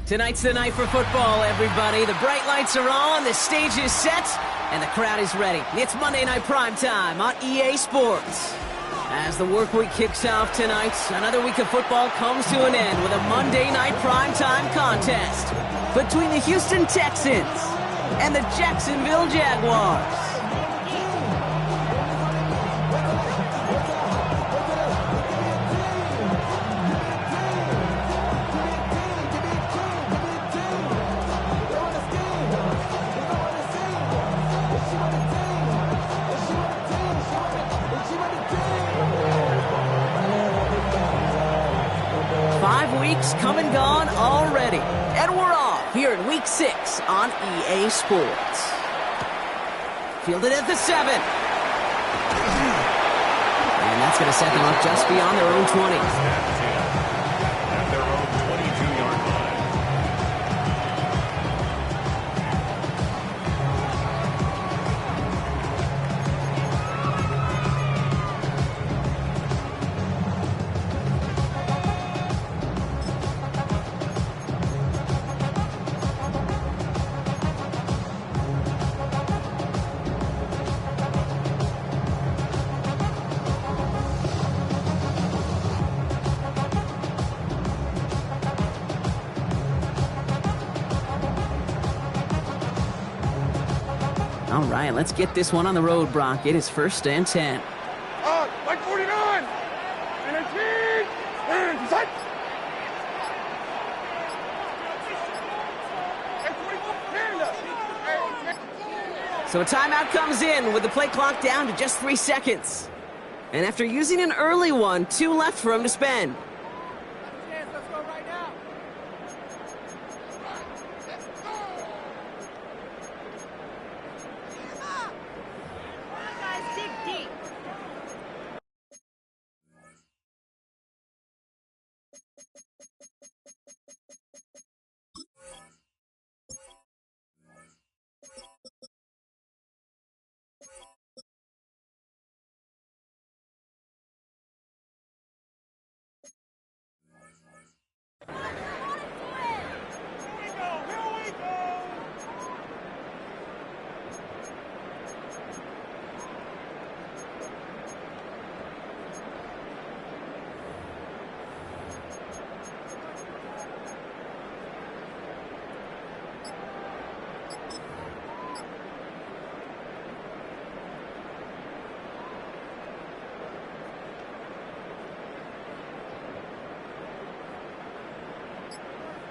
Tonight's the night for football, everybody. The bright lights are on, the stage is set, and the crowd is ready. It's Monday Night Primetime on EA Sports. As the work week kicks off tonight, another week of football comes to an end with a Monday Night Primetime contest between the Houston Texans and the Jacksonville Jaguars. 5 weeks come and gone already. And we're off here in Week 6 on EA Sports. Fielded at the 7. And that's going to set them up just beyond their own 20. At their own 22-yard line. All right, let's get this one on the road, Brock. It is 1st and 10. Like 49! And set! So a timeout comes in with the play clock down to just 3 seconds. And after using an early one, 2 left for him to spend. Let's go right now.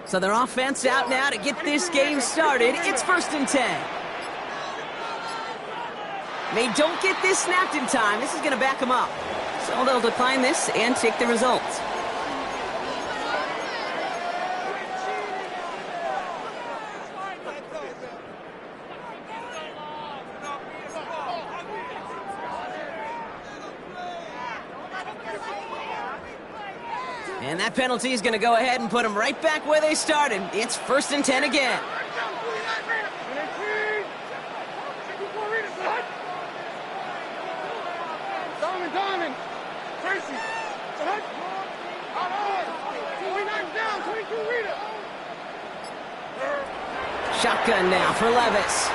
So their offense out now to get this game started. It's 1st and 10. They don't get this snapped in time. This is going to back them up. So they'll decline this and take the results. And that penalty is going to go ahead and put them right back where they started. It's 1st and 10 again. Diamond, Tracy, down, 22 Rita. Shotgun now for Levis.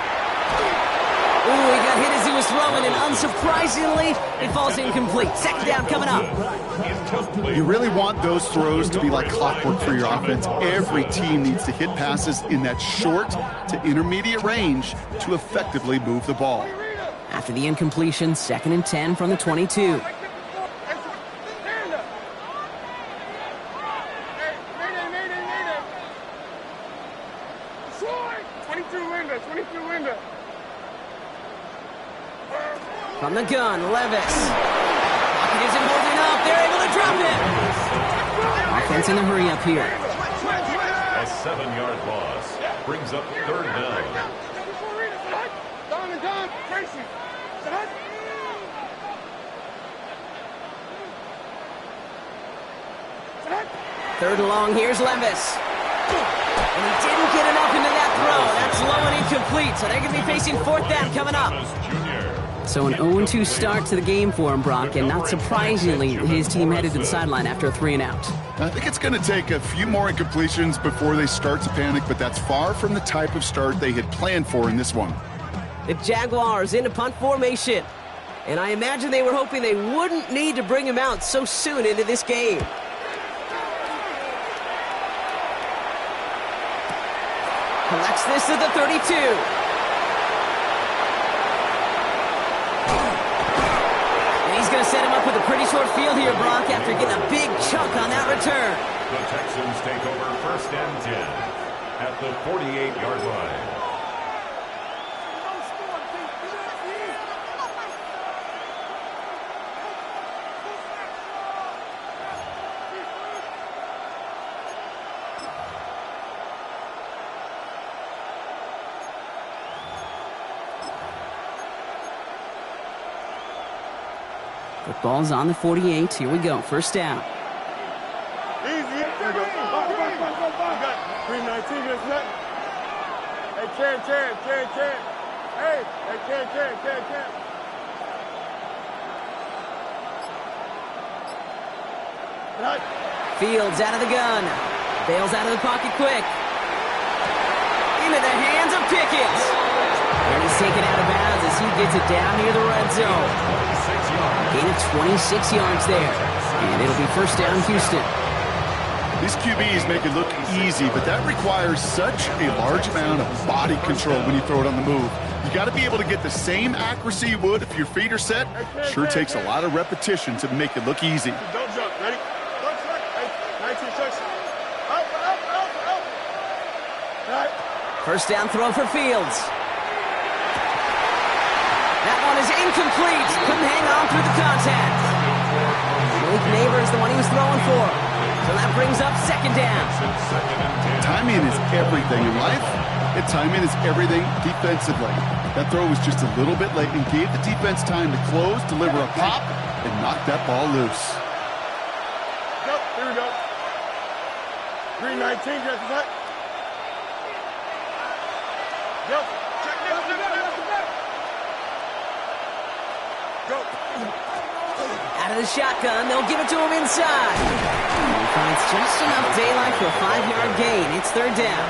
Ooh, he got hit as he was throwing, and unsurprisingly, it falls incomplete. 2nd down coming up. You really want those throws to be like clockwork for your offense. Every team needs to hit passes in that short to intermediate range to effectively move the ball. After the incompletion, 2nd and 10 from the 22. From the gun, Levis. Pocket isn't holding up. They're able to drop it. Offense in a hurry up here. A 7-yard loss brings up 3rd down. Third and long, here's Levis. And he didn't get enough into that throw. That's low and incomplete, so they're going to be facing 4th down coming up. So an 0-2 start to the game for him, Brock, and not surprisingly, his team headed to the sideline after a 3-and-out. I think it's going to take a few more incompletions before they start to panic, but that's far from the type of start they had planned for in this one. The Jaguars into punt formation. And I imagine they were hoping they wouldn't need to bring him out so soon into this game. Collects this at the 32. And he's going to set him up with a pretty short field here, Brock, after getting a big chunk on that return. The Texans take over 1st and 10 at the 48-yard line. Football's on the 48. Here we go. First down. Easy. There we go. 319, just that. Hey, Ken. Hey, Ken. Right. Fields out of the gun. Bails out of the pocket quick. Into the hands of Pickett. And he's taken out of bounds as he gets it down near the red zone. Gain of 26 yards there. And it'll be first down, Houston. These QBs make it look easy, but that requires such a large amount of body control when you throw it on the move. You got to be able to get the same accuracy you would if your feet are set. Sure takes a lot of repetition to make it look easy. Don't jump. Ready? Don't jump. Hey, 19 touch. Up. Right. First down throw for Fields. That one is incomplete. Couldn't hang on through the contact. Malik Neighbors, the one he was throwing for. So that brings up second down. Timing is everything in life, and timing is everything defensively. That throw was just a little bit late and gave the defense time to close, deliver a pop, and knock that ball loose. Yep, here we go. 319, just that. Yep. Check this. Go. Out of the shotgun, they'll give it to him inside. He finds just enough daylight for a 5-yard gain. It's third down.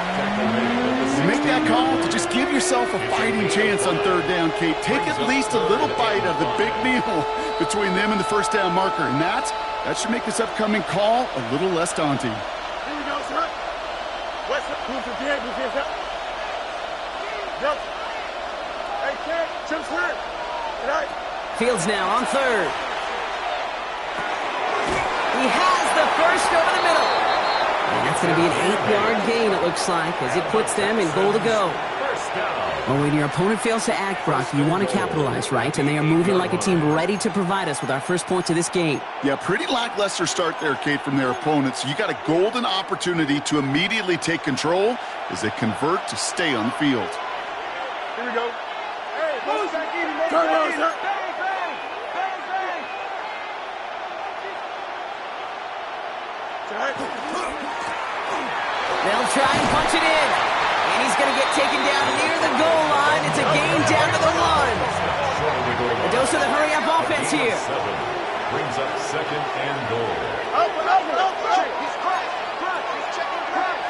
You make that call to just give yourself a fighting chance on third down, Kate. Take at least a little bite of the big meal between them and the first down marker. And that should make this upcoming call a little less daunting. Here we go, sir. West, move to the end, Yep. Hey, Ken, Chip's hurt. Right. Fields now on third. He has the first over the middle. And that's going to be an 8-yard gain, it looks like, as it puts them in goal to go. Well, when your opponent fails to act, Brock, you want to capitalize, right? And they are moving like a team ready to provide us with our first points of this game. Yeah, pretty lackluster start there, Kate, from their opponents. You got a golden opportunity to immediately take control as they convert to stay on the field. Here we go. Hey, turn around, sir. They'll try and punch it in. And he's going to get taken down near the goal line. It's a gain down to the 1. A dose of the hurry-up offense here. Brings up second and goal. Up. He's cracked. He's checking crack.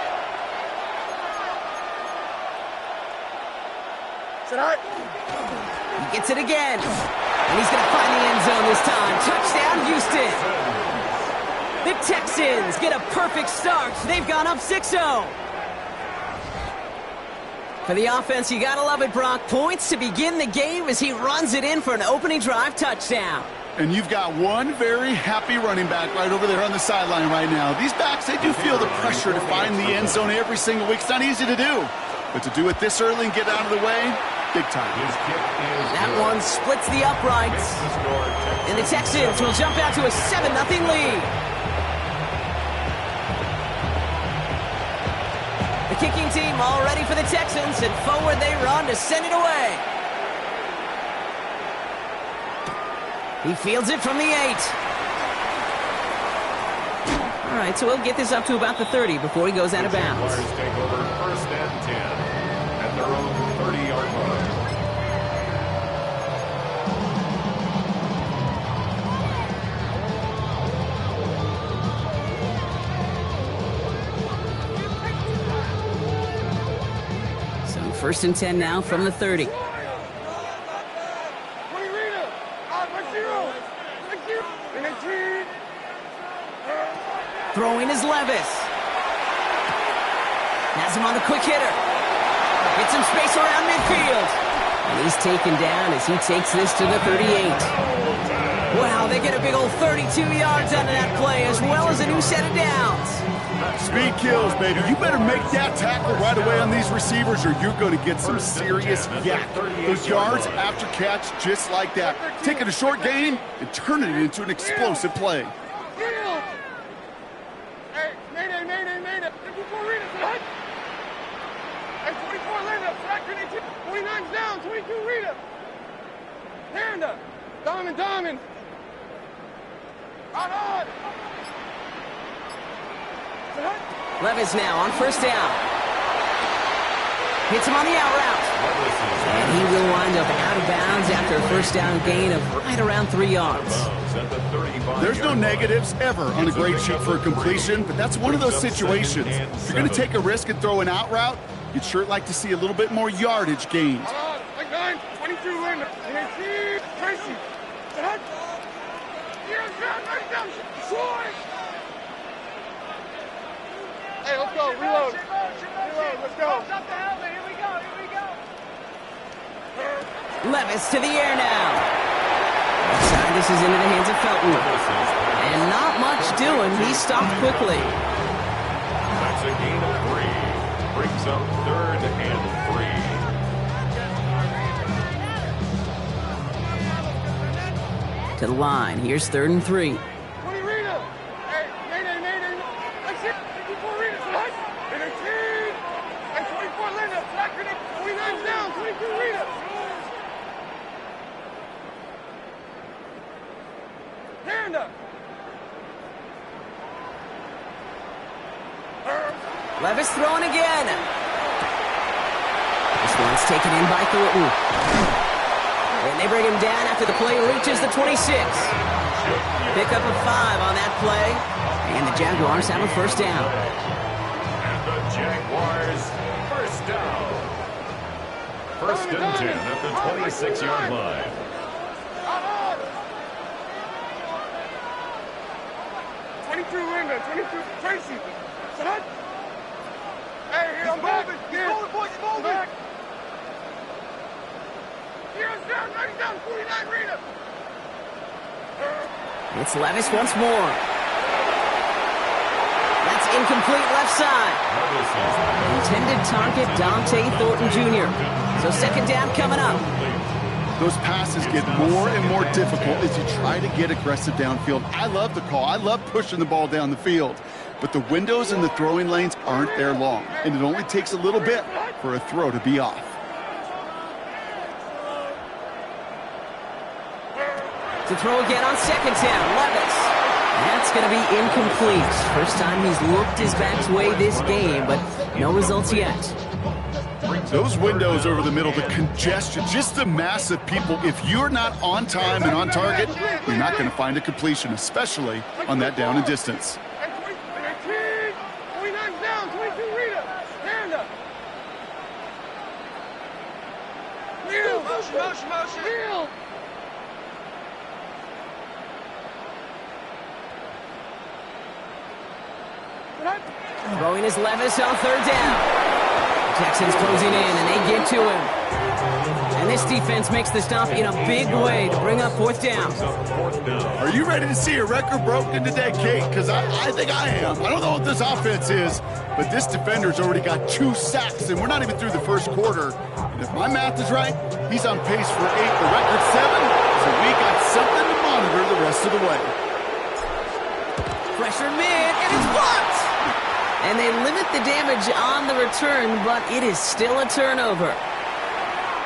He gets it again. And he's going to find the end zone this time. Touchdown, Houston. The Texans get a perfect start. They've gone up 6-0. For the offense, you gotta love it, Brock. Points to begin the game as he runs it in for an opening drive touchdown. And you've got one very happy running back right over there on the sideline right now. These backs, they do feel the pressure to find the end zone every single week. It's not easy to do. But to do it this early and get out of the way, big time. That one splits the uprights. And the Texans will jump out to a 7-0 lead. The kicking team all ready for the Texans, and forward they run to send it away. He fields it from the 8. All right, so we'll get this up to about the 30 before he goes out of bounds. Jaguars take over first and 10 at their own 30-yard line. First and 10 now from the 30. Throwing is Levis. Has him on the quick hitter. Gets some space around midfield. And he's taken down as he takes this to the 38. Wow, they get a big old 32 yards out of that play, as well as a new set of downs. Speed kills, baby. You better make that tackle right away on these receivers, or you're going to get some serious yak. Those yards after catch, just like that. Taking a short gain and turning it into an explosive play. Hey, Mayday. 54 Rita, what? Hey, 24 Linda, fracture 29's down, 22 Rita. Panda, Diamond. On. Levis now on first down. Hits him on the out route. And he will wind up out of bounds after a first down gain of right around 3 yards. There's no negatives ever on a grade sheet for a completion, but that's one of those situations. If you're going to take a risk and throw an out route, you'd sure like to see a little bit more yardage gained. Like 22 Linda, Tracy. Hey, let's go. Reload. Let's go. Stop the helmet. Here we go. Levis to the air now. Outside, this is into the hands of Felton. And not much doing. He stopped quickly. That's a gain of 3. Brings up 3rd and 3. To the line. Here's 3rd and 3. 20 Rita. Hey, Mayday. That's it. 54 Rita. And a team. And 24 Linda. Fracture 29's down. 22 Rita. Panda. Levis throwing again. This one's taken in by Thornton. And they bring him down after the play reaches the 26. Pick up a 5 on that play. And the Jaguars have a first down. And the Jaguars, first down. First and 10 at the 26-yard line. 22 Linda, 22 Tracy. Son. Hey, here, I'm back. He's moving, boys, he's moving. Back. Here's down, 90 down, 49 Rita. It's Levis once more. That's incomplete left side. Intended target Dante Thornton Jr. So second down coming up. Those passes get more and more difficult as you try to get aggressive downfield. I love the call. I love pushing the ball down the field. But the windows in the throwing lanes aren't there long, and it only takes a little bit for a throw to be off. To throw again on second down, Levis. That's going to be incomplete. First time he's looked his back's way this game, but no results yet. Those windows over the middle, the congestion, just the mass of people. If you're not on time and on target, you're not going to find a completion, especially on that down and distance. 29's down, 22 Rita. Stand up. Motion. Heel. Throwing is Levis on third down. Texans closing in, and they get to him. And this defense makes the stop in a big way to bring up fourth down. Are you ready to see a record broken today, Kate? Because I think I am. I don't know what this offense is, but this defender's already got 2 sacks, and we're not even through the first quarter. And if my math is right, he's on pace for 8, the record 7, so we got something to monitor the rest of the way. Pressure mid, and it's blocked! And they limit the damage on the return, but it is still a turnover.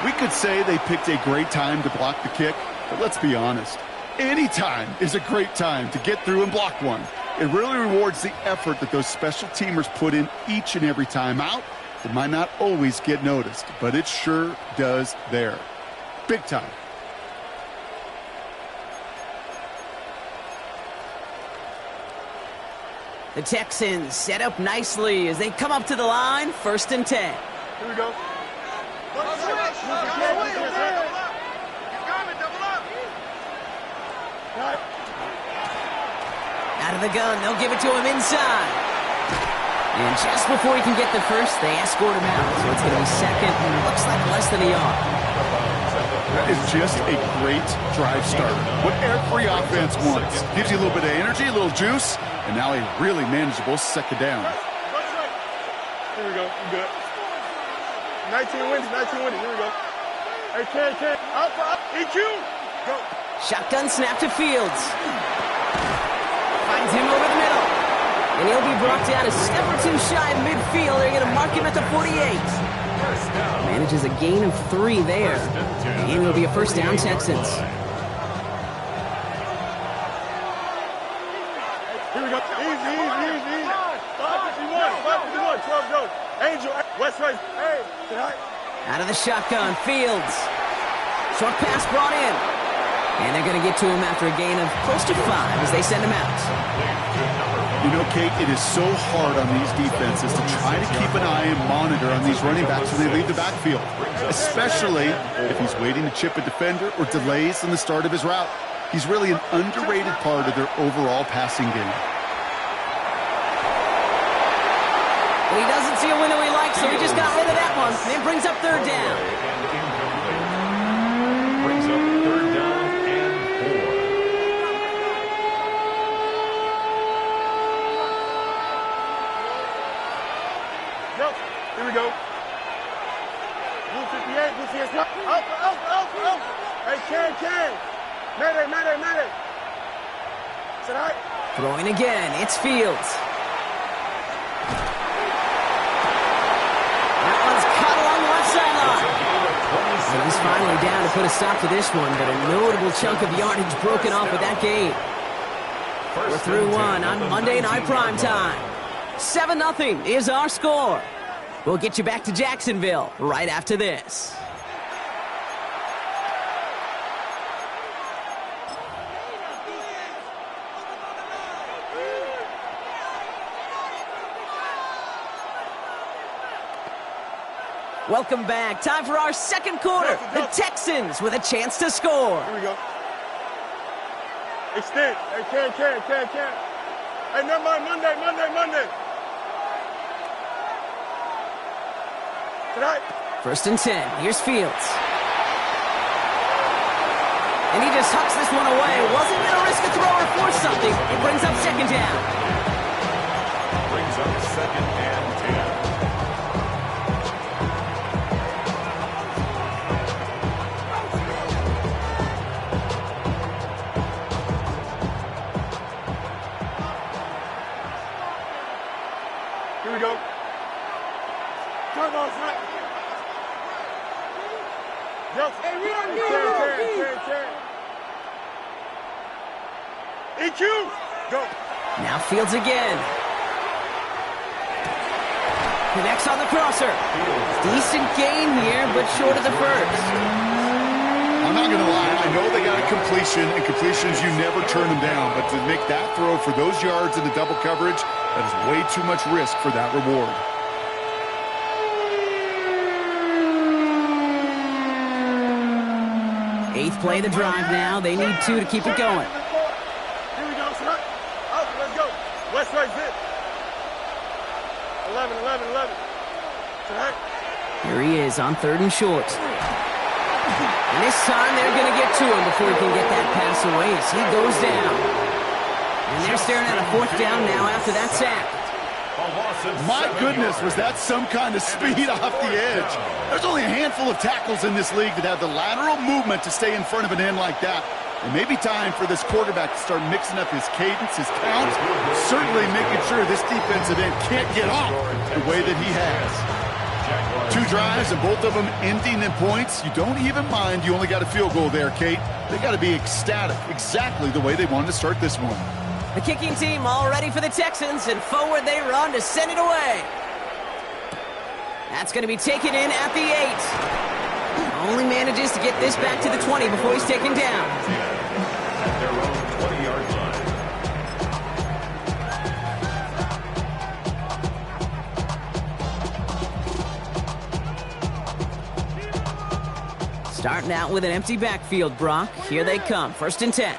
We could say they picked a great time to block the kick, but let's be honest. Any time is a great time to get through and block one. It really rewards the effort that those special teamers put in each and every time out. It might not always get noticed, but it sure does there. Big time. The Texans set up nicely as they come up to the line, first and 10. Here we go. Out of the gun, they'll give it to him inside. And just before he can get the first, they escort him out. So it's going to be second, and looks like less than a yard. That is just a great drive starter. What every offense wants. Gives you a little bit of energy, a little juice, and now a really manageable second down. Here we go. You good. 19 wins. Here we go. Hey, Ken. Up. EQ. Go. Shotgun snap to Fields. Finds him over the middle. And he'll be brought down a step or two shy of midfield. They're going to mark him at the 48. Manages a gain of 3 there. And it'll be a first down, Texans. Here we go. Easy. 551. 12 goes. Angel. West right. Hey. Tonight. Out of the shotgun, Fields. Short pass brought in. And they're going to get to him after a gain of close to 5 as they send him out. You know, Kate, it is so hard on these defenses to try to keep an eye and monitor on these running backs when they leave the backfield, especially if he's waiting to chip a defender or delays in the start of his route. He's really an underrated part of their overall passing game. Well, he doesn't see a window he likes, so he just got rid of that one. And it brings up third down. Brings up third down and 4. Go. Here we go. Blue 58. Up. Hey, Ken. Mayday. Tonight. Throwing again, it's Fields. That one's caught along the left sideline. And he's finally down to put a stop to this one, but a notable chunk of yardage broken off with that game. We're through one on Monday Night Primetime. 7-0 is our score. We'll get you back to Jacksonville right after this. Welcome back. Time for our second quarter. The Texans with a chance to score. Here we go. Extend. Hey, Ken. Hey, never mind. Monday. Tonight. First and 10. Here's Fields. And he just hucks this one away. Wasn't going to risk a throw or force something. It brings up second down. Brings up second and 10. Here we go. Turn on snap. Hey, we don't need EQ. Go. Now Fields again. Connects on the crosser. Decent gain here, but short of the first. I'm not going to lie. I know they got a completion, and completions, you never turn them down. But to make that throw for those yards in the double coverage, that is way too much risk for that reward. Eighth play of the drive now. They need 2 to keep it going. Here we go, son. Out, let's go. West right zip. 11. Tonight. Here he is on 3rd and short. And this time they're going to get to him before he can get that pass away as he goes down. And they're staring at a 4th down now after that sack. My goodness, was that some kind of speed off the edge? There's only a handful of tackles in this league that have the lateral movement to stay in front of an end like that. It may be time for this quarterback to start mixing up his cadence, his count, certainly making sure this defensive end can't get off the way that he has. 2 drives and both of them ending in points. You don't even mind you only got a field goal there, Kate. They got to be ecstatic, exactly the way they wanted to start this one. The kicking team all ready for the Texans, and forward they run to send it away. That's going to be taken in at the 8. Only manages to get this back to the 20 before he's taken down. At their own 20-yard line. Starting out with an empty backfield, Brock. Here they come. 1st and 10.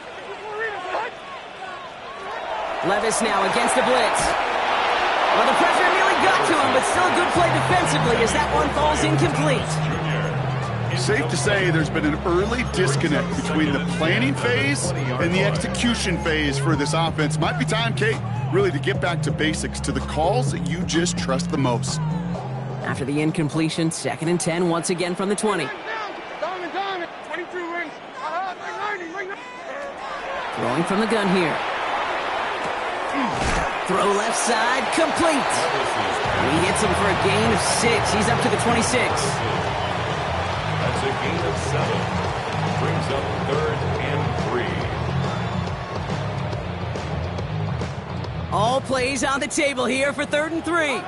Levis now against the blitz. Well, the pressure nearly got to him, but still a good play defensively as that one falls incomplete. Safe to say there's been an early disconnect between the planning phase and the execution phase for this offense. Might be time, Kate, really to get back to basics, to the calls that you just trust the most. After the incompletion, 2nd and 10 once again from the 20. Diamond, 22 wins. 90. Throwing from the gun here. Throw left side, complete. He hits him for a gain of 6. He's up to the 26. That's a gain of 7. Brings up 3rd and 3. All plays on the table here for 3rd and 3.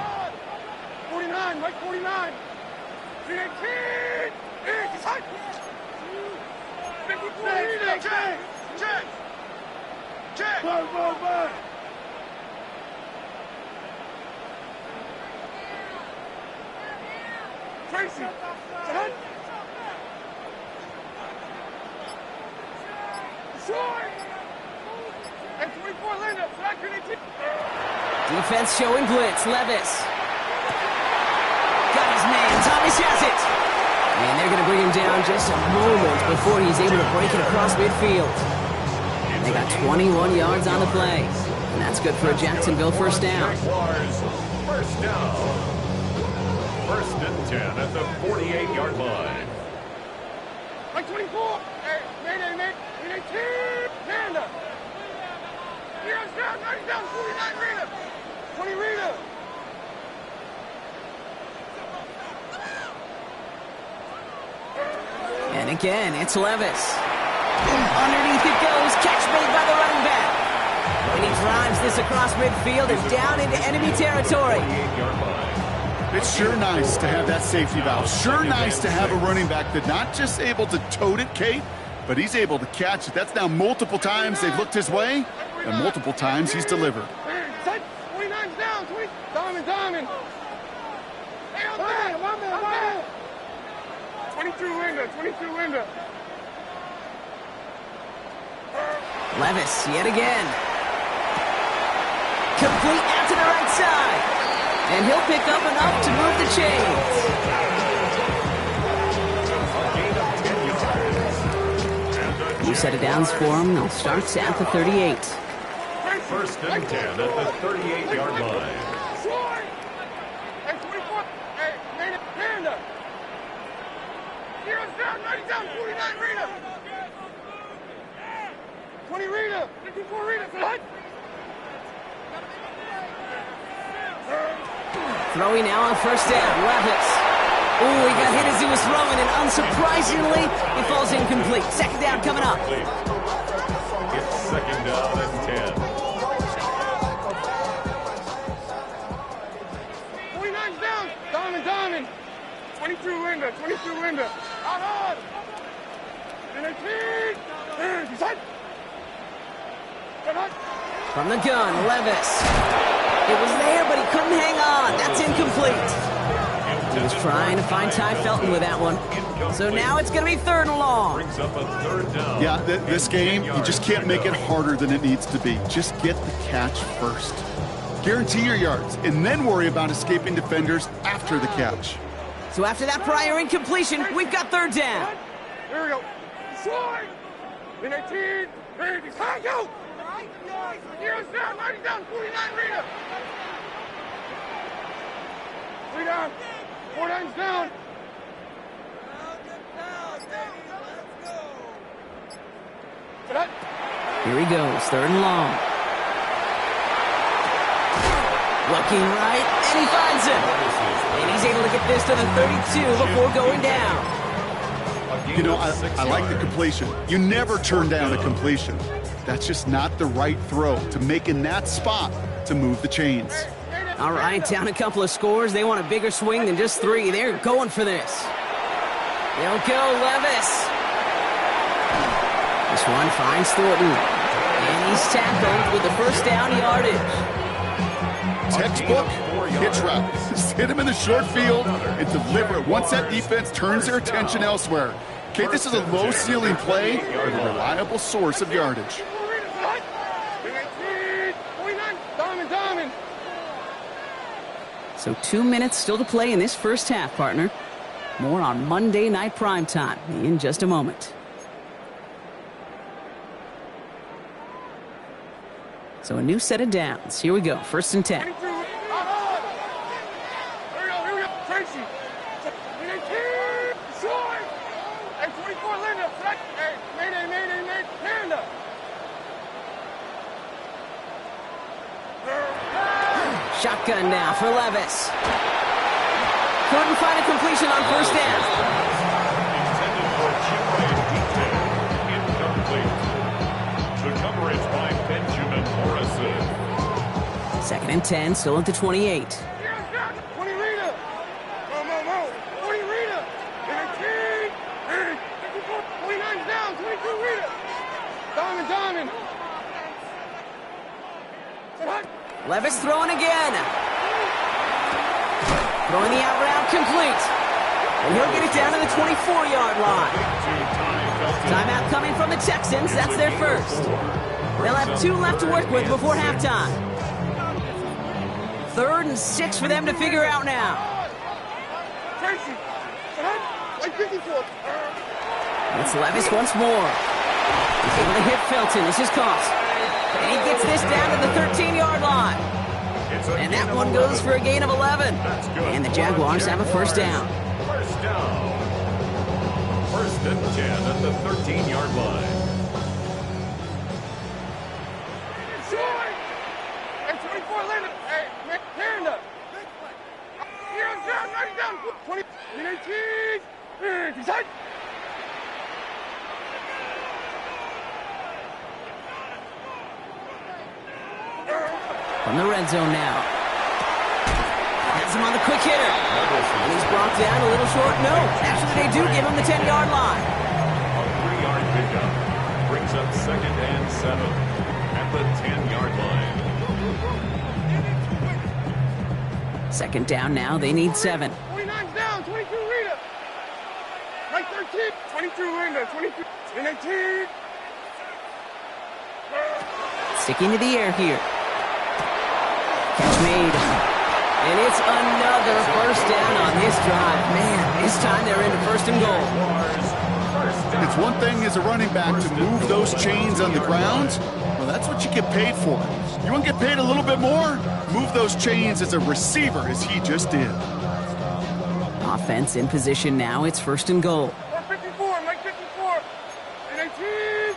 49, Mike 49. 318. He's hot. 54. Check. Bye. Tracy. Set. Short. And 24 Linda. Defense showing blitz. Levis. Got his man. Thomas has it. And they're going to bring him down just a moment before he's able to break it across midfield. They got 21 yards on the play. And that's good for a Jacksonville 1st down. Jaguars, 1st down. 1st and 10 at the 48-yard line. Like 24. Hey, Mayday. 18. Panda. Heroes down. 90 down. 49 Rita. 20 Rita. And again, it's Levis. Underneath it goes. Catch made by the running back. And he drives this across midfield and down into enemy territory. 48-yard line. It's sure nice to have that safety valve. Sure nice to have a running back that not just able to tote it, Kate, but he's able to catch it. That's now multiple times they've looked his way, and multiple times he's delivered. Set. 29's down. 20. Diamond. Hey, I'm back. 22 Linda. Levis, yet again. Complete out to the right side. And he'll pick up enough to move the chains. New set of downs for him. They'll start at the 38. 1st and 10 at the 38-yard line. Short. And 24. Hey, Panda. Heroes down. 90 down. 49 Rita. 20 Rita. 54 Rita. Set. Throwing now on 1st down. Levis. Ooh, he got hit as he was throwing, and unsurprisingly, he falls incomplete. 2nd down coming up. It's 2nd down and 10. 49's down. Diamond. 22 Linda. Out on. 19. Set. From the gun, Levis. It was there, but he couldn't hang on. That's incomplete. He was trying to find Ty Felton with that one. So now it's going to be 3rd and long. Brings up a 3rd down. Yeah, this game, you just can't make it harder than it needs to be. Just get the catch first. Guarantee your yards, and then worry about escaping defenders after the catch. So after that prior incompletion, we've got 3rd down. Here we go. Short. 19. High, go. Heroes down. 90 down. 49 Rita. 3 down. 49's down. Here he goes, 3rd and long. Looking right, and he finds him. And he's able to get this to the 32 before going down. You know, I like the completion. You never turn down a completion. That's just not the right throw to make in that spot to move the chains. All right, down a couple of scores. They want a bigger swing than just 3. They're going for this. They'll go, Levis. This one finds Thornton. And he's tackled with the 1st down yardage. Textbook hitch route. Just hit him in the short field and deliver it. Once that defense turns their attention elsewhere, Okay, this is a low ceiling play with a reliable source of yardage. So 2 minutes still to play in this first half, partner. More on Monday Night Primetime in just a moment. So a new set of downs. Here we go, 1st and 10. Here we go. Tracy. Short. And 24 Linda. Hey, Mayday, Panda. Shotgun now for Levis. Couldn't find a completion on 1st down. Intended for QA incomplete. The coverage by Benjamin Morrison. 2nd and 10, still at the 28. 20 Rita. Mo. 20 Rita. 19. 29 down. 22 Rita. Diamond. Levis throwing again. Throwing the out route complete. And he'll get it down to the 24-yard line. Timeout coming from the Texans. That's their first. They'll have 2 left to work with before halftime. 3rd and 6 for them to figure out now. Tracy. Like 54. It's Levis once more. He's able to hit Felton. This is cost. And he gets this down to the 13-yard line. And that one goes for a gain of 11. And the Jaguars have a 1st down. 1st down. 1st and 10 at the 13-yard line. Short. And 24 Linda. Hey, Panda. Here down. 20. 18. Decide. From the red zone now. Has him on the quick hitter. And he's brought down a little short. No, actually they do give him the 10-yard line. A 3-yard pickup brings up 2nd and 7 at the 10-yard line. 2nd down now. They need 7. 29 down. 22 Rita. Like 13. 22 Linda. 22. 18. Sticking to the air here. Catch made. And it's another 1st down on this drive. Man, this time they're into 1st and goal. It's one thing as a running back to move those chains on the ground. Well, that's what you get paid for. You want to get paid a little bit more? Move those chains as a receiver, as he just did. Offense in position now. It's 1st and goal. 54. Mike 54. 18.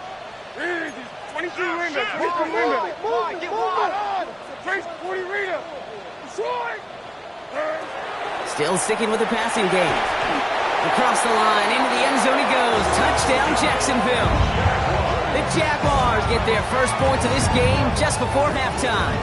22 Linda. 22 Linda. Get wide. Trace 40 Rita. Short. Still sticking with the passing game. Across the line, into the end zone he goes. Touchdown, Jacksonville. The Jaguars get their first points of this game just before halftime.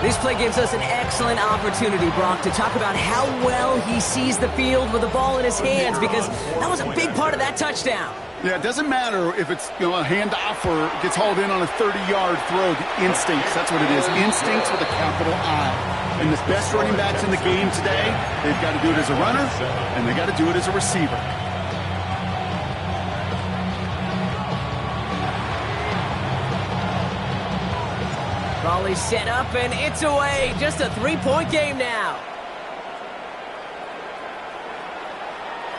This play gives us an excellent opportunity, Brock, to talk about how well he sees the field with the ball in his hands, because that was a big part of that touchdown. Yeah, it doesn't matter if it's a handoff or gets hauled in on a 30-yard throw. The instincts, that's what it is. Instincts with a capital I. And the best running backs in the game today, they've got to do it as a runner, and they got to do it as a receiver. Ball is set up, and it's away. Just a 3-point game now.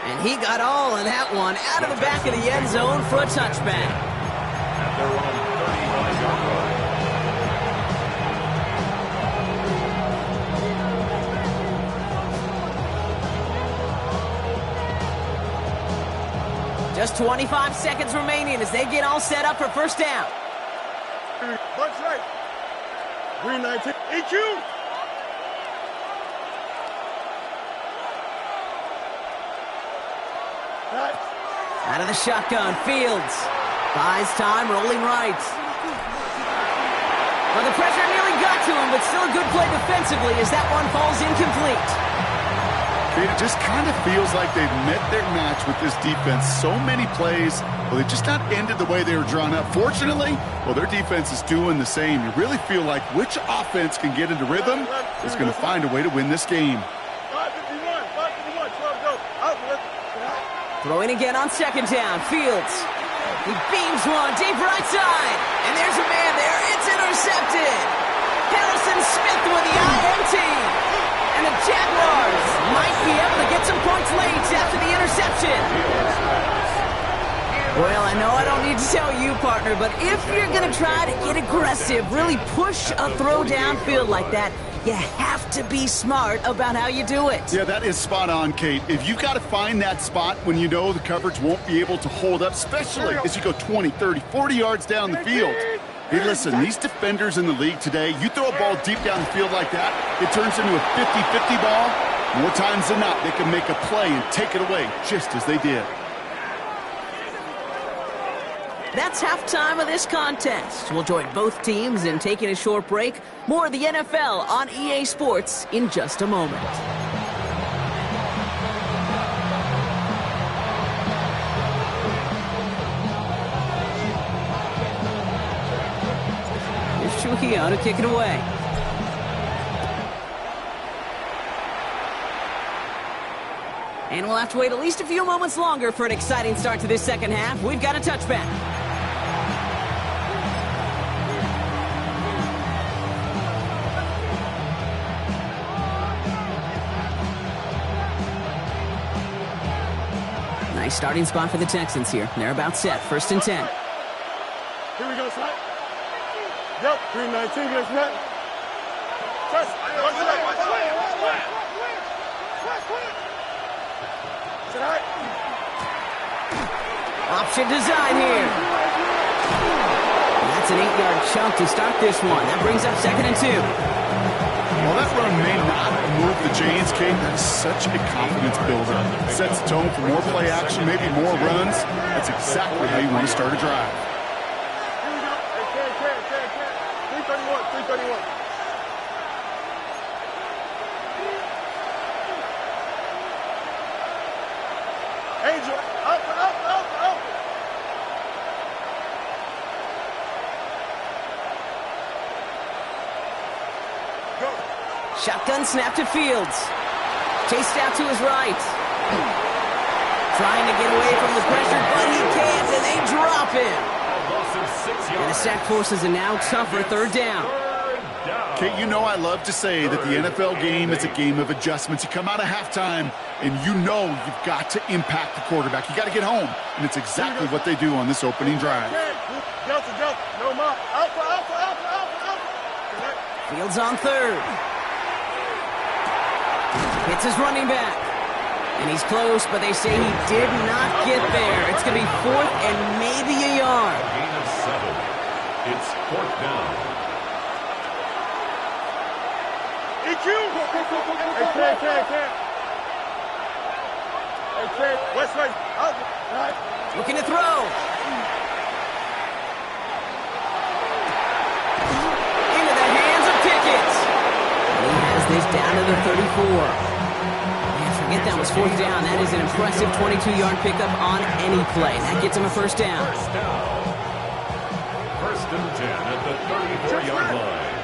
And he got all of that one out of the back of the end zone for a touchback. At their own 35-yard line. Just 25 seconds remaining as they get all set up for 1st down. Bunch right. Green 19. EQ. Out of the shotgun, Fields. Buys time, rolling right. Well, the pressure nearly got to him, but still a good play defensively as that one falls incomplete. It just kind of feels like they've met their match with this defense. So many plays, well, they just not ended the way they were drawn up. Fortunately, well, their defense is doing the same. You really feel like which offense can get into rhythm is going to find a way to win this game. 551, 12 go. Outlet. Throwing again on second down. Fields. He beams one deep right side. And there's a man there. It's intercepted. Harrison Smith with the INT. And the Jaguars might be able to get some points late after the interception. Well, I know I don't need to tell you, partner, but if you're going to try to get aggressive, really push a throw downfield like that, you have to be smart about how you do it. Yeah, that is spot on, Kate. If you've got to find that spot when you know the coverage won't be able to hold up, especially as you go 20, 30, 40 yards down the field. Hey, listen, these defenders in the league today, you throw a ball deep down the field like that, it turns into a 50-50 ball. More times than not, they can make a play and take it away, just as they did. That's halftime of this contest. We'll join both teams in taking a short break. More of the NFL on EA Sports in just a moment. Here's Trujillo to kick it away. And we'll have to wait at least a few moments longer for an exciting start to this second half. We've got a touchback. Nice starting spot for the Texans here. They're about set. 1st and 10. Here we go, son. Yep, 319, let's net. Trust. Option design here. That's an 8-yard chunk to start this one. That brings up 2nd and 2. While that run may not move the chains, Kate, that's such a confidence builder. Sets the tone for more play action, maybe more runs. That's exactly how you want to start a drive. Here we go. Hey, 331. Angel, up. Go. Shotgun snap to Fields. Chased out to his right. Trying to get away from the pressure, but he can't, and they drop him. And the sack forces a now tougher 3rd down. Kate, you know I love to say that the NFL game is a game of adjustments. You come out of halftime, and you know you've got to impact the quarterback. You got to get home, and it's exactly what they do on this opening drive. Delta, no more. Alpha. Fields on 3rd. Hits his running back. And he's close, but they say he did not get there. It's going to be 4th and maybe a yard. Gain of 7. It's 4th down. EQ! Hey, West right. Looking to throw. Into the hands of Pickett. He has this down to the 34. Man, forget that was 4th down. That is an impressive 22-yard pickup on any play. That gets him a 1st down. 1st and 10 at the 34-yard line.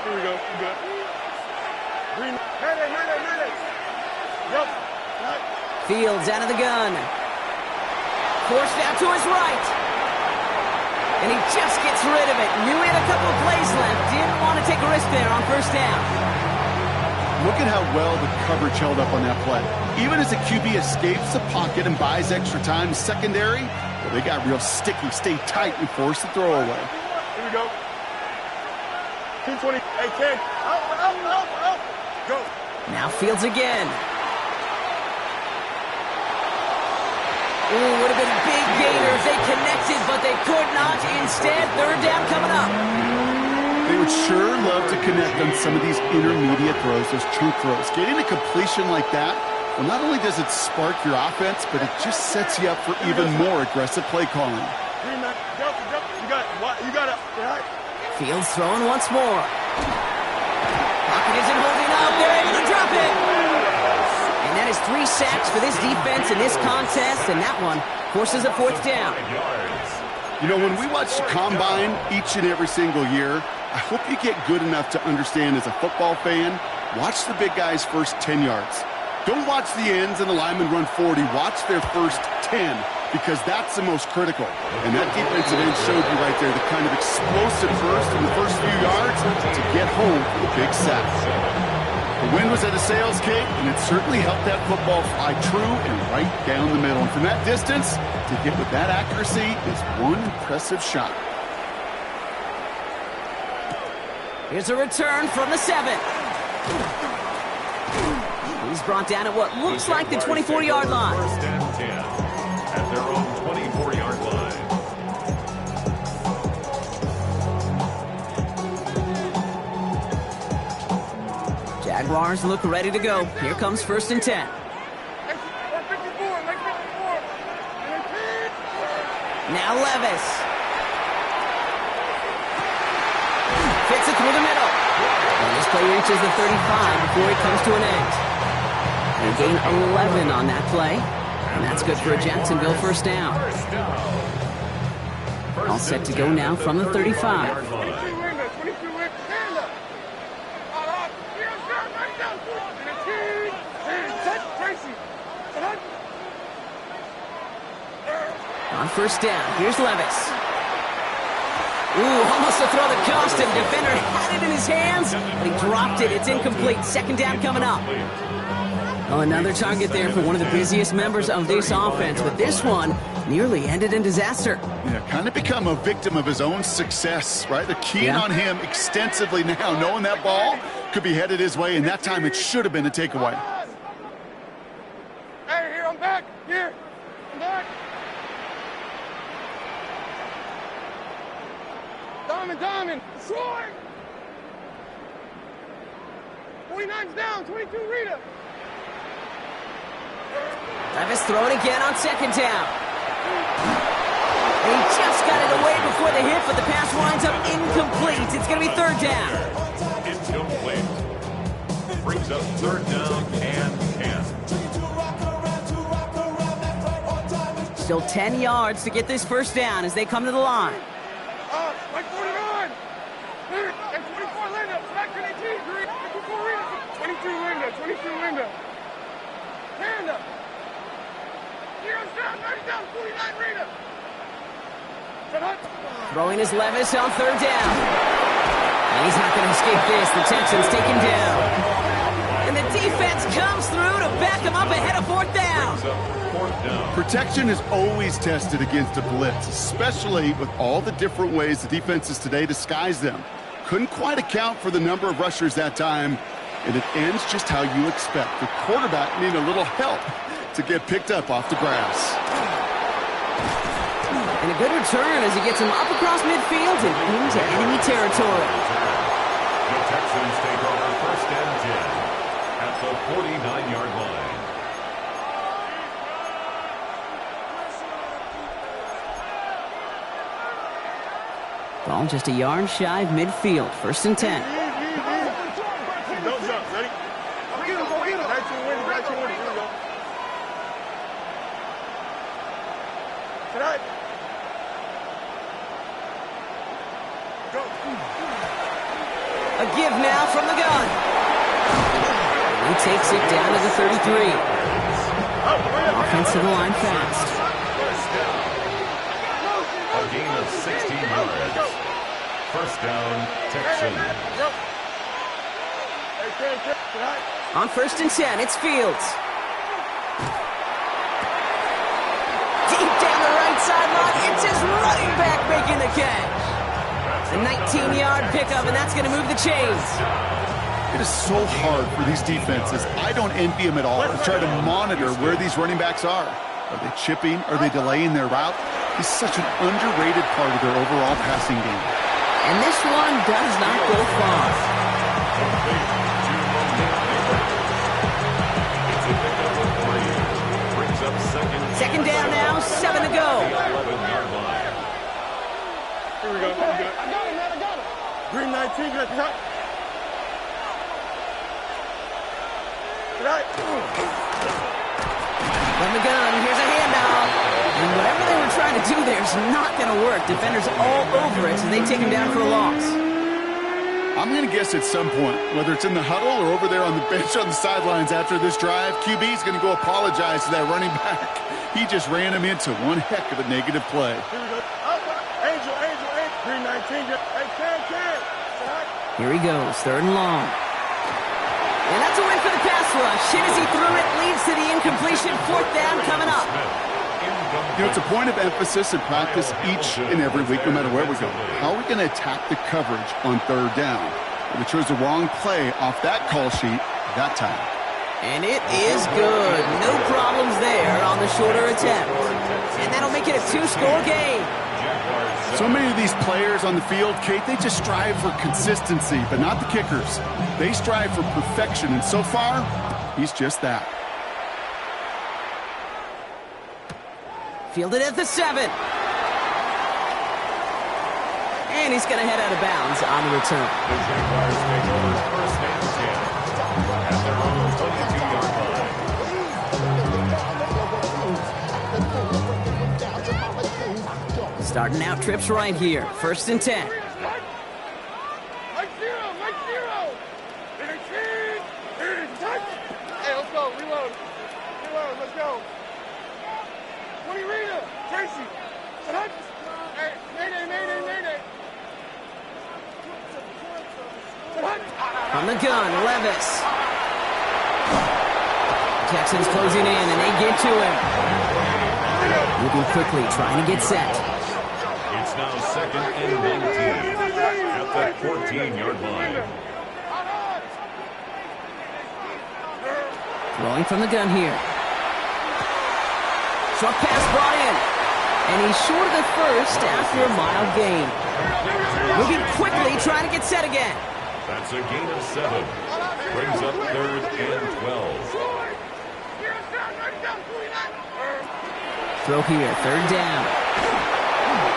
Here we go. You good. Green. Minute. Yep. Fields out of the gun. Forced out to his right. And he just gets rid of it. Knew he had a couple of plays left. Didn't want to take a risk there on 1st down. Look at how well the coverage held up on that play. Even as the QB escapes the pocket and buys extra time, secondary, well, they got real sticky, stay tight, and force the throw away. Here we go. 220. Hey, Ken. Out. Go. Now Fields again. Ooh, would have been big gainers. They connected, but they could not. Instead, 3rd down coming up. They would sure love to connect on some of these intermediate throws, those true throws. Getting a completion like that, well, not only does it spark your offense, but it just sets you up for even more aggressive play calling. Green man. You got it. Fields throwing once more. Pocket isn't holding up. They're able to drop it. And that is 3 sacks for this defense in this contest, and that one forces a 4th down. You know, when we watch the Combine each and every single year, I hope you get good enough to understand as a football fan, watch the big guy's first 10 yards. Don't watch the ends and the linemen run 40. Watch their first 10, because that's the most critical. And that defensive end showed you right there the kind of explosive burst in the first few yards to get home for the big sack. The wind was at a sails, Kate, and it certainly helped that football fly true and right down the middle. And from that distance, to hit with that accuracy is one impressive shot. Here's a return from the 7. He's brought down at what looks like the 24-yard line. First and 10 at their own 24-yard line. Jaguars look ready to go. Here comes first and 10. Now Levis. Fits it through the middle. And this play reaches the 35 before it comes to an end. They gain 11 on that play. And that's good for a Jacksonville first down. All set to go now from the 35. On first down, here's Levis. Ooh, almost a throw that cost him. Defender had it in his hands, but he dropped it. It's incomplete. Second down coming up. Well, another target there for one of the busiest members of this offense, but this one nearly ended in disaster. Yeah, kind of become a victim of his own success, right? They're keying on him extensively now, knowing that ball could be headed his way, and that time it should have been a takeaway. Hey, here, I'm back. Here, I'm back. Diamond, Troy! 49's down, 22 Rita. Levis throwing again on second down. He just got it away before the hit, but the pass winds up incomplete. It's going to be third down. Incomplete. Brings up third down and 10. Still 10 yards to get this first down as they come to the line. Like 49. And 24 Linda. Back to the team. 24 Rita. 22 Linda. 22 Linda. Panda. Heroes down. 90 down. 49 Rita. Throwing his Levis on third down. And he's not going to escape this. The Texans take him down. And the defense comes through to back him up ahead of fourth down. Protection is always tested against a blitz, especially with all the different ways the defenses today disguise them. Couldn't quite account for the number of rushers that time, and it ends just how you expect. The quarterback needing a little help to get picked up off the grass. And a good return as he gets him up across midfield and into enemy territory. The Texans take over first and 10 at the 49-yard line. Ball just a yard shy of midfield. First and 10. Don't jump. Ready? Go get him. Go get him. Right to win. Right to win. Here we go. Tonight. Go. A give now from the gun. He takes it down to the 33. Offensive line fast. A gain of 16 yards. First down, Texans. On first and 10, it's Fields. Deep down the right sideline, it's his running back making the catch. A 19-yard pickup, and that's going to move the chains. It is so hard for these defenses. I don't envy them at all to try to monitor where these running backs are. Are they chipping? Are they delaying their route? He's such an underrated part of their overall passing game. And this one does not go far. Second down now, 7 to go. Here we go. I got him, man. I got him. Green 19, get it. From the gun, here's a handoff. And whatever they were trying to do there is not going to work. Defenders all over it, so they take him down for a loss. I'm going to guess at some point, whether it's in the huddle or over there on the bench on the sidelines after this drive, QB is going to go apologize to that running back. He just ran him into one heck of a negative play. Here we go. Angel. 319. Hey, Ken. Here he goes, 3rd and long. And that's a win for the pass rush. Hit as he threw it, leads to the incompletion. 4th down coming up. You know, it's a point of emphasis in practice each and every week, no matter where we go. How are we going to attack the coverage on 3rd down? We chose the wrong play off that call sheet that time. And it is good. No problems there on the shorter attempt. And that'll make it a 2-score game. So many of these players on the field, Kate, they just strive for consistency, but not the kickers. They strive for perfection, and so far, he's just that. Fielded at the 7. And he's going to head out of bounds on the return. The Jaguars take over 1st and 10 at their own 22-yard line. Starting out trips right here. 1st and 10. Mike zero. Hey, let's go. Reload. Let's go. 20 Rita. Tracy. Hey, Mayday. On the gun, Levis. Texans closing in, and they get to him. Moving quickly, trying to get set. It's now 2nd and 19 at the 14-yard line. Throwing from the gun here. Short pass brought in. And he's short of the 1st after a mild gain. Moving quickly, trying to get set again. That's a gain of 7. Brings up 3rd and 12. Throw here, 3rd down.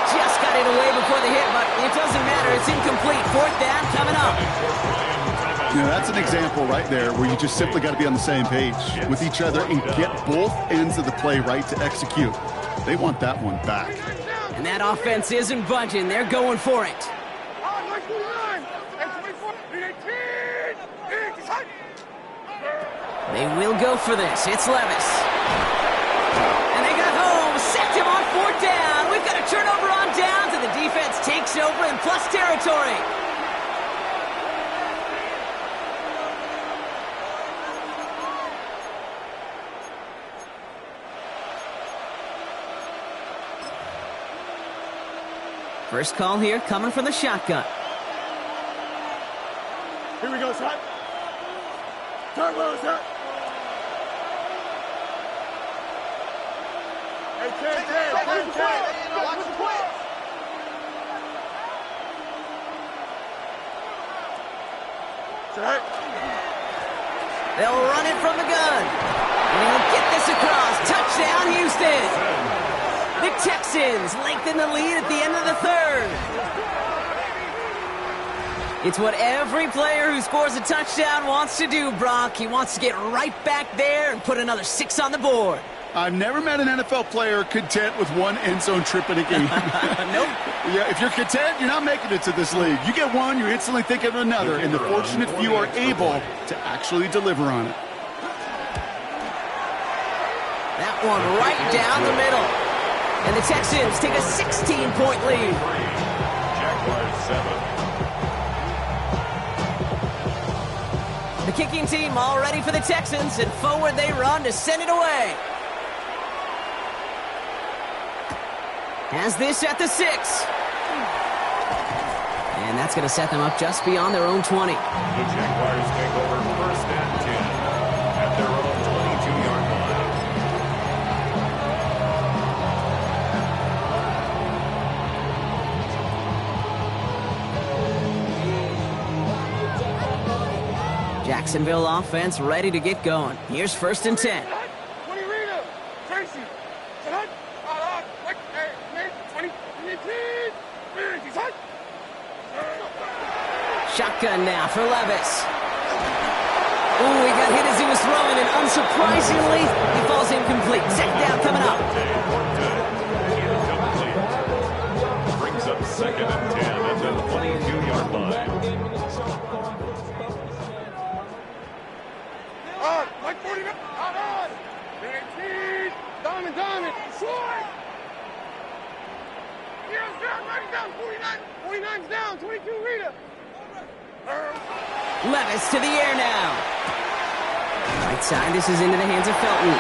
Just got it away before the hit, but it doesn't matter. It's incomplete. 4th down coming up. You know, that's an example right there where you just simply got to be on the same page with each other and get both ends of the play right to execute. They want that one back. And that offense isn't budging. They're going for it. They will go for this. It's Levis. And they got home. Sacked him on 4th down. We've got a turnover on downs, and the defense takes over in plus territory. First call here coming from the shotgun. Here we go, son. Turbo, sir. Hey, Ken. Watch the quit. They'll run it from the gun. And he'll get this across. Touchdown, Houston. The Texans lengthen the lead at the end of the 3rd. It's what every player who scores a touchdown wants to do, Brock. He wants to get right back there and put another 6 on the board. I've never met an NFL player content with one end zone trip in a game. Nope. Yeah, if you're content, you're not making it to this league. You get one, you instantly think of another, and the fortunate few are able to actually deliver on it. That one right down the middle. And the Texans take a 16-point lead. Jaguars 7. The kicking team all ready for the Texans, and forward they run to send it away. Has this at the 6. And that's going to set them up just beyond their own 20. The Jaguars take over 1st and 10 at their own 22-yard line. Jacksonville offense ready to get going. Here's 1st and 10. 20 Rita. Tracy. Shotgun now for Levis. Ooh, he got hit as he was throwing, and unsurprisingly, he falls incomplete. 2nd down coming up. Incomplete. Brings up 2nd and 10 at the 22-yard line. Like 49. Out on. 18. Diamond. Short. Heroes down. Right down. 49. 49's down. 22 Rita. Levis to the air now. Right side, this is into the hands of Felton.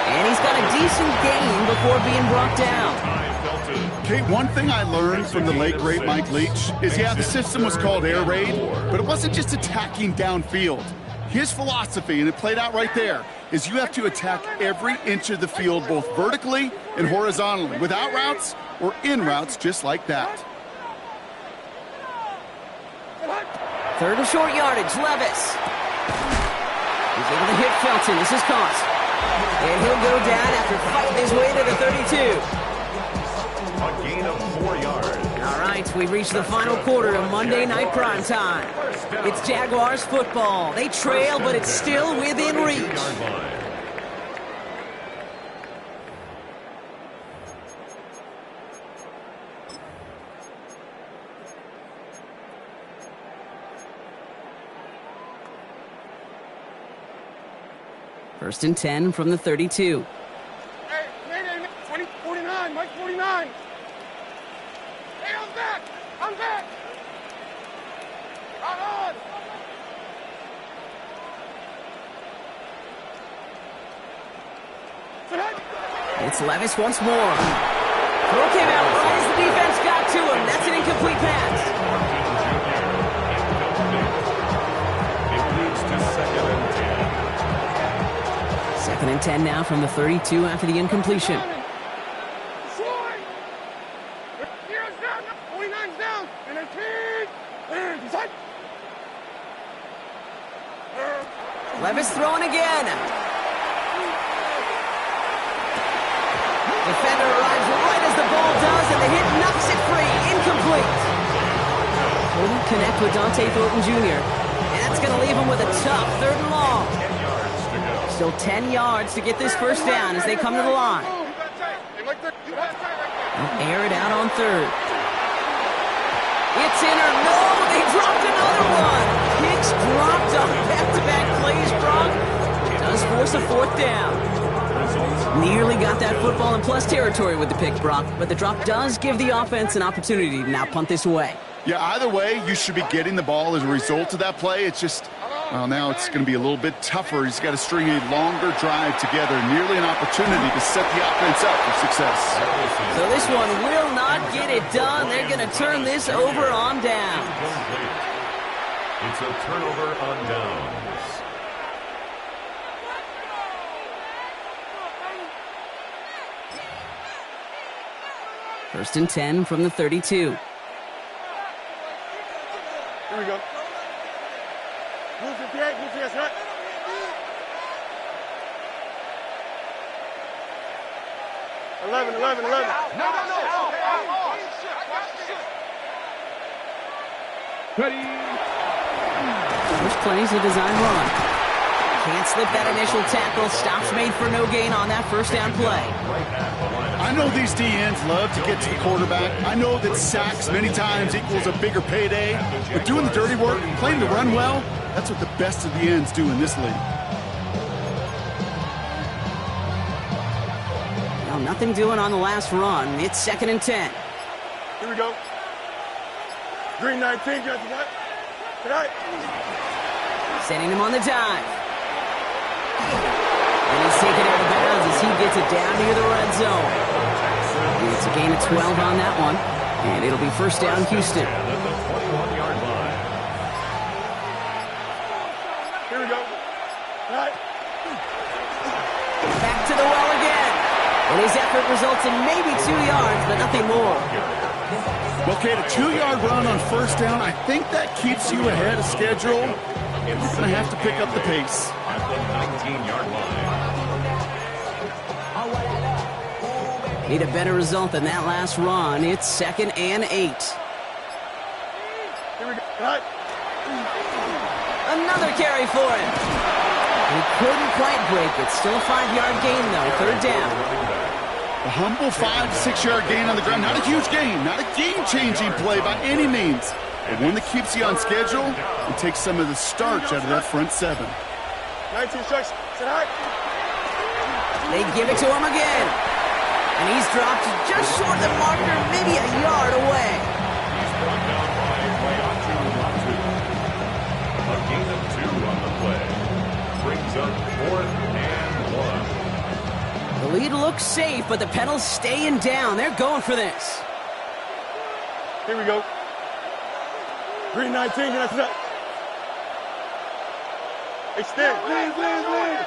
And he's got a decent gain before being brought down. Okay, one thing I learned from the late, great Mike Leach is, yeah, the system was called air raid, but it wasn't just attacking downfield. His philosophy, and it played out right there, is you have to attack every inch of the field, both vertically and horizontally, without routes or in routes, just like that. Third and short yardage, Levis. He's able to hit Felton. This is cost. And he'll go down after fighting his way to the 32. A gain of 4 yards. All right, we've reached the final quarter of Monday Night Prime Time. It's Jaguars football. They trail, but it's still within reach. First and 10 from the 32. Hey, 49, Mike 49. Hey, I'm back. Out on. It's Levis once more. Throw came out right as the defense got to him. That's an incomplete pass. It leads to 2nd and 10. 2nd and 10 now from the 32 after the incompletion. Short. Heroes down. 49's down. And 18. Levis throwing again. Defender arrives right as the ball does, and the hit knocks it free. Incomplete. Couldn't connect with Dante Thornton Jr. And that's going to leave him with a tough 3rd and long. 10 yards to go. Still 10 yards to get this first down as they come to the line. Air it out on 3rd. It's in or no, they dropped another one. Hicks dropped on back-to-back plays, Brock. Does force a 4th down. Nearly got that football in plus territory with the pick, Brock, but the drop does give the offense an opportunity to now punt this away. Yeah, either way, you should be getting the ball as a result of that play. It's just, well, now it's going to be a little bit tougher. He's got to string a longer drive together, nearly an opportunity to set the offense up for success. So this one will not get it done. They're going to turn this over on down. It's a turnover on downs. First and 10 from the 32. Here we go. Move the PS, right? Eleven. No. Ready. First play is a design run. Can't slip that initial tackle. Stops made for no gain on that first down play. I know these DNs love to get to the quarterback. I know that sacks many times equals a bigger payday. But doing the dirty work, playing to run well, that's what the best of the ends do in this league. Well, nothing doing on the last run. It's 2nd and 10. Here we go. Green 19, got the what? Tonight. Sending him on the dive. And he's taken out of bounds as he gets it down near the red zone. And it's a gain of 12 on that one. And it'll be first down, Houston. At the 21-yard line. Here we go. Right. Back to the well again. And his effort results in maybe 2 yards, but nothing more. Okay, a 2-yard run on first down, I think that keeps you ahead of schedule. You're going to have to pick up the pace. At the 19-yard line. Need a better result than that last run. It's 2nd and 8. Here we go. Right. Another carry for him. He couldn't quite break it. Still a 5-yard gain, though. 3rd down. A humble 5 to 6 yard gain on the ground. Not a huge gain, not a game-changing play by any means. But one that keeps you on schedule and takes some of the starch out of that front 7. 19 strikes. Sit high. They give it to him again. And he's dropped just short of the marker, maybe a yard away. He's brought down by Waiatu Latu. A gain of 2 on the play. Brings up 4th and 1. The lead looks safe, but the Pedals staying down. They're going for this. Here we go. Green 19, that's it. Extend. Lead.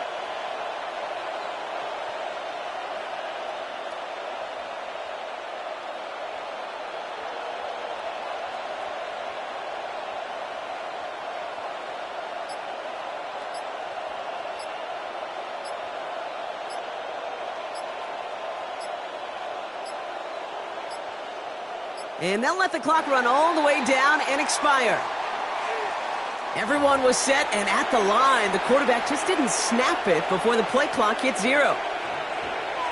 And they'll let the clock run all the way down and expire. Everyone was set and at the line. The quarterback just didn't snap it before the play clock hit 0.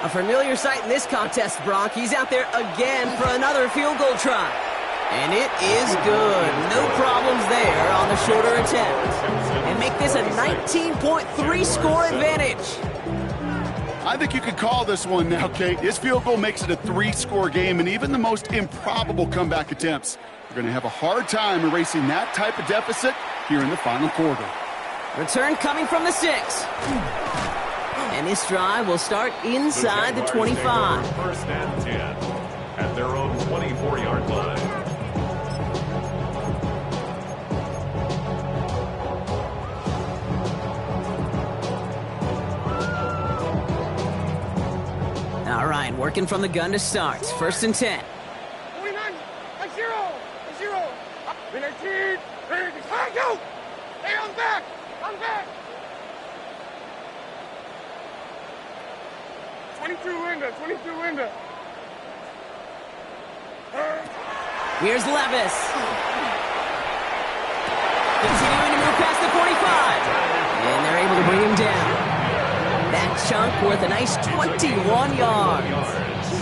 A familiar sight in this contest, Brock. He's out there again for another field goal try. And it is good. No problems there on the shorter attempt. And make this a 19.3 score advantage. I think you could call this one now, Kate. This field goal makes it a 3-score game, and even the most improbable comeback attempts are going to have a hard time erasing that type of deficit here in the final quarter. Return coming from the 6. And this drive will start inside the 25. 1st and 10 at their own 24-yard line. All right, working from the gun to start. 1st and 10. 49, 0. 19, high, go. Hey, I'm back. 22 Linda. Here's Levis. Continuing to move past the 45. And they're able to bring him down. That chunk worth a nice 21 yards.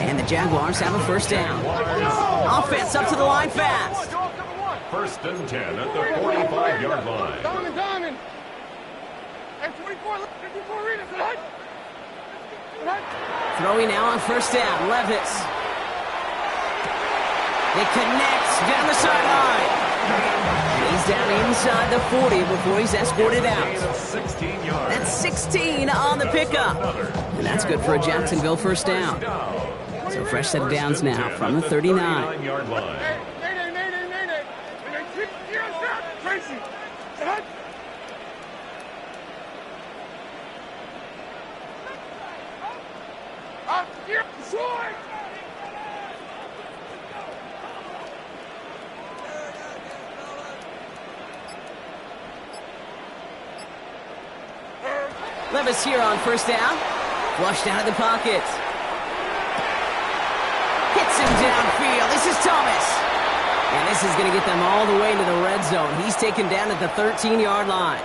And the Jaguars have a 1st down. Offense up to the line fast. 1st and 10 at the 45-yard line. Diamond. And 24, 54 Rita. Throwing now on 1st down. Levis. It connects down the sideline. And he's down inside the 40 before he's escorted out. 16 yards. That's 16 on the pickup. And that's good for a Jacksonville 1st down. So fresh set of downs now from the 39. Yard line. Nay. Tracy. Here, sword. Levis here on 1st down. Flushed out of the pocket. Hits him downfield. This is Thomas. And this is going to get them all the way into the red zone. He's taken down at the 13-yard line.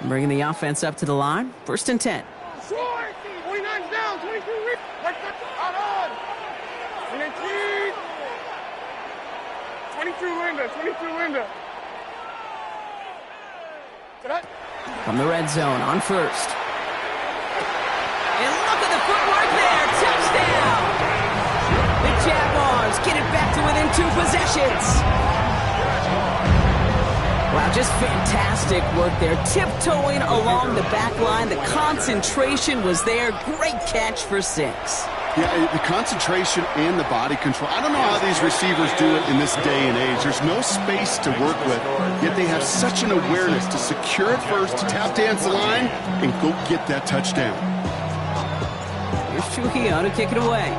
Bringing the offense up to the line. 1st and 10. Short. 49's down. 22 Rita. Out on. 19. 22 Linda. From the red zone on 1st. And look at the footwork there. Touchdown. The Jaguars get it back to within 2 possessions. Wow, just fantastic work there. Tiptoeing along the back line. The concentration was there. Great catch for 6. Yeah, the concentration and the body control. I don't know how these receivers do it in this day and age. There's no space to work with, yet they have such an awareness to secure it first, to tap dance the line, and go get that touchdown. Here's Trujillo to kick it away.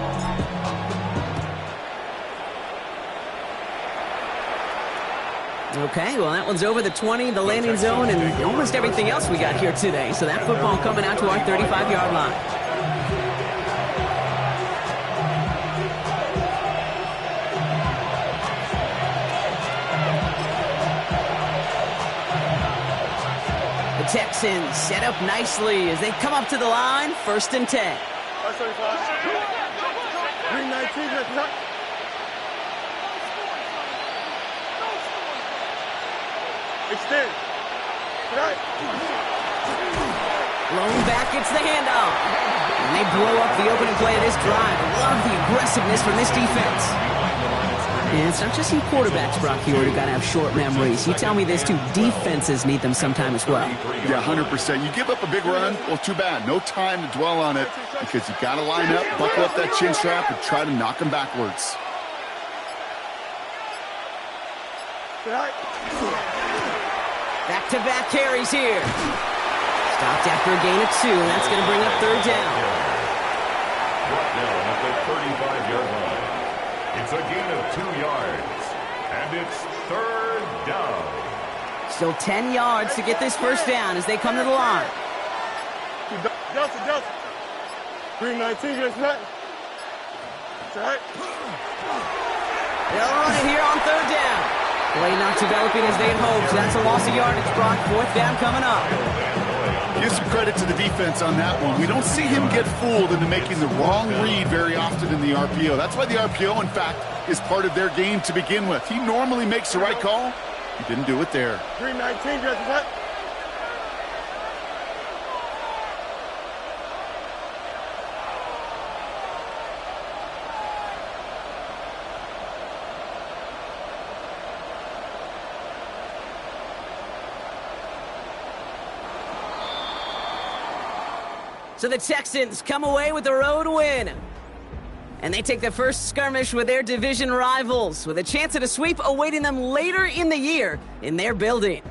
Okay, well, that one's over the 20, the landing zone, and almost everything else we got here today. So that football coming out to our 35-yard line. Texans set up nicely as they come up to the line, 1st and 10. 319, extend. Right. Blown back, it's the handoff. And they blow up the opening play of this drive. I love the aggressiveness from this defense. And it's not just some quarterbacks, Brock Huard, who got to have short memories. You tell me this too, defenses need them sometime as well. Yeah, 100%. You give up a big run, well, too bad. No time to dwell on it because you got to line up, buckle up that chin strap, and try to knock them backwards. Back-to-back carries here. Stopped after a gain of 2, and that's going to bring up 3rd down. Down at the 35-yard line. It's a gain of 2 yards, and it's 3rd down. Still 10 yards to get this 1st down as they come to the line. Delta. 319, gets that. That's right. They'll run it here on 3rd down. Play not developing as they had hoped. So that's a loss of yardage, Brock. 4th down coming up. Give some credit to the defense on that one. We don't see him get fooled into making the wrong read very often in the RPO. That's why the RPO, in fact, is part of their game to begin with. He normally makes the right call. He didn't do it there. 319, gets that. So the Texans come away with the road win. And they take the first skirmish with their division rivals with a chance at a sweep awaiting them later in the year in their building.